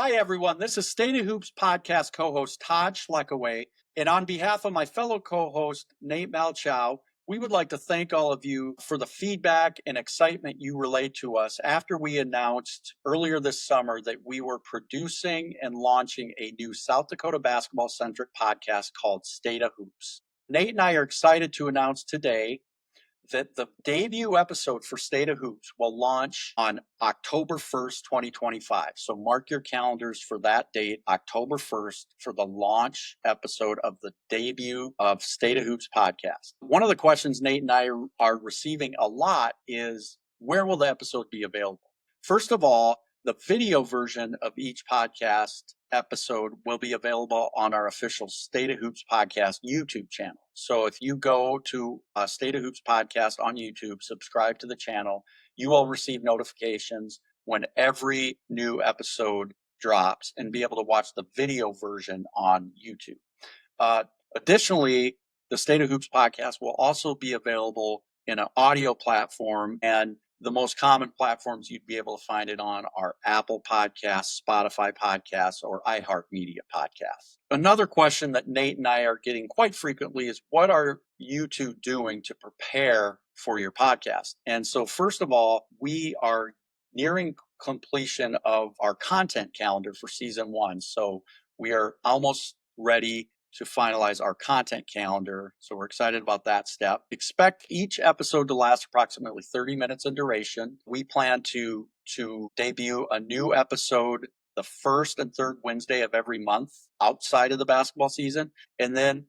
Hi, everyone. This is State of Hoops podcast co-host Todd Schlekeway. And on behalf of my fellow co-host Nate Malchow, we would like to thank all of you for the feedback and excitement you relayed to us after we announced earlier this summer that we were producing and launching a new South Dakota basketball-centric podcast called State of Hoops. Nate and I are excited to announce today that the debut episode for State of Hoops will launch on October 1st, 2025. So mark your calendars for that date, October 1st, for the launch episode of the debut of State of Hoops podcast. One of the questions Nate and I are receiving a lot is, where will the episode be available? First of all, the video version of each podcast episode will be available on our official State of Hoops podcast YouTube channel. So if you go to State of Hoops podcast on YouTube, subscribe to the channel, you will receive notifications when every new episode drops and be able to watch the video version on YouTube. Additionally, the State of Hoops podcast will also be available in an audio platform, and the most common platforms you'd be able to find it on are Apple Podcasts, Spotify Podcasts, or iHeartMedia Podcasts. Another question that Nate and I are getting quite frequently is, what are you two doing to prepare for your podcast? And so first of all, we are nearing completion of our content calendar for season 1. So we are almost ready to finalize our content calendar. So we're excited about that step. Expect each episode to last approximately 30 minutes in duration. We plan to debut a new episode the first and third Wednesday of every month outside of the basketball season. And then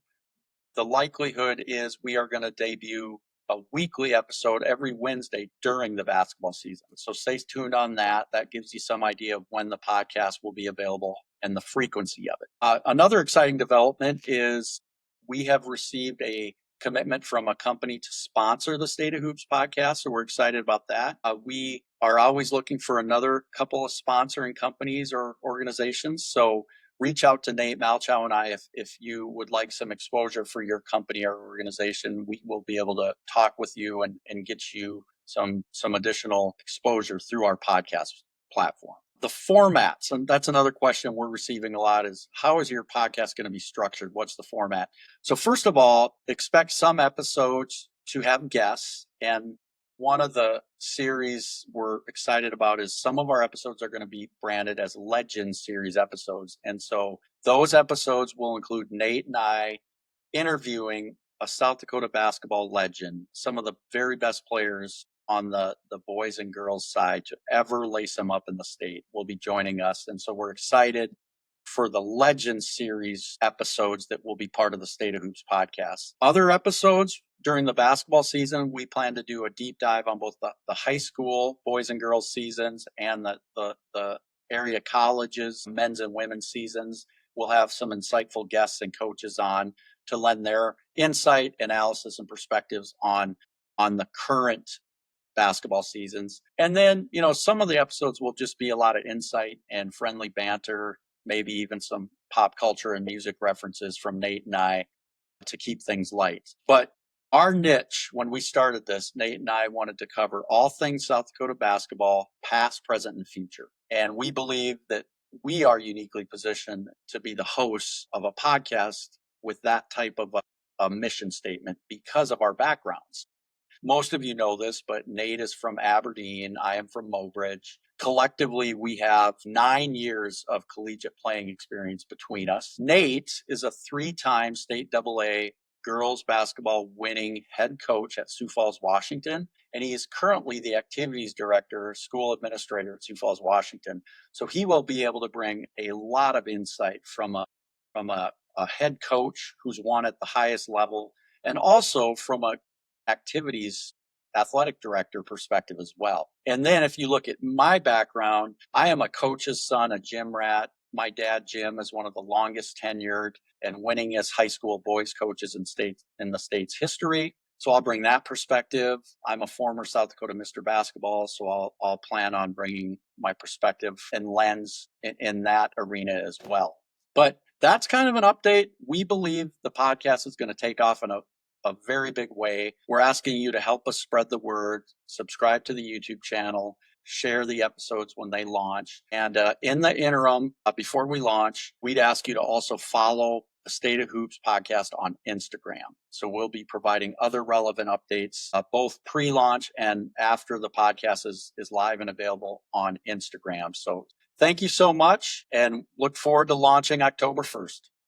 the likelihood is we are going to debut a weekly episode every Wednesday during the basketball season. So stay tuned on that. That gives you some idea of when the podcast will be available and the frequency of it. Another exciting development is we have received a commitment from a company to sponsor the State of Hoops podcast. So we're excited about that. We are always looking for another couple of sponsoring companies or organizations. So reach out to Nate Malchow and I if you would like some exposure for your company or organization. We will be able to talk with you and get you some additional exposure through our podcast platform. The formats, and that's another question we're receiving a lot, is how is your podcast going to be structured? What's the format? So first of all, expect some episodes to have guests. And one of the series we're excited about is some of our episodes are going to be branded as Legend Series episodes. And so those episodes will include Nate and I interviewing a South Dakota basketball legend, some of the very best players on the boys and girls side to ever lace them up in the state will be joining us. And so we're excited for the Legend Series episodes that will be part of the State of Hoops podcast. Other episodes during the basketball season, we plan to do a deep dive on both the high school boys and girls seasons and the area colleges, men's and women's seasons. We'll have some insightful guests and coaches on to lend their insight, analysis, and perspectives on the current basketball seasons. And then, some of the episodes will just be a lot of insight and friendly banter, maybe even some pop culture and music references from Nate and I to keep things light. But our niche, when we started this, Nate and I wanted to cover all things South Dakota basketball, past, present, and future. And we believe that we are uniquely positioned to be the hosts of a podcast with that type of a mission statement because of our backgrounds. Most of you know this, but Nate is from Aberdeen. I am from Mobridge. Collectively, we have 9 years of collegiate playing experience between us. Nate is a 3-time state AA girls basketball winning head coach at Sioux Falls, Washington, and he is currently the activities director, school administrator at Sioux Falls, Washington. So he will be able to bring a lot of insight from a head coach who's won at the highest level, and also from a activities athletic director perspective as well. And then if you look at my background, I am a coach's son, a gym rat. My dad, Jim, is one of the longest tenured and winningest high school boys coaches in the state's history. So I'll bring that perspective. I'm a former South Dakota Mr. Basketball, so I'll plan on bringing my perspective and lens in that arena as well. But that's kind of an update. We believe the podcast is going to take off in a very big way. We're asking you to help us spread the word, subscribe to the YouTube channel, share the episodes when they launch. And in the interim, before we launch, we'd ask you to also follow the State of Hoops podcast on Instagram. So we'll be providing other relevant updates, both pre-launch and after the podcast is live and available on Instagram. So thank you so much, and look forward to launching October 1st.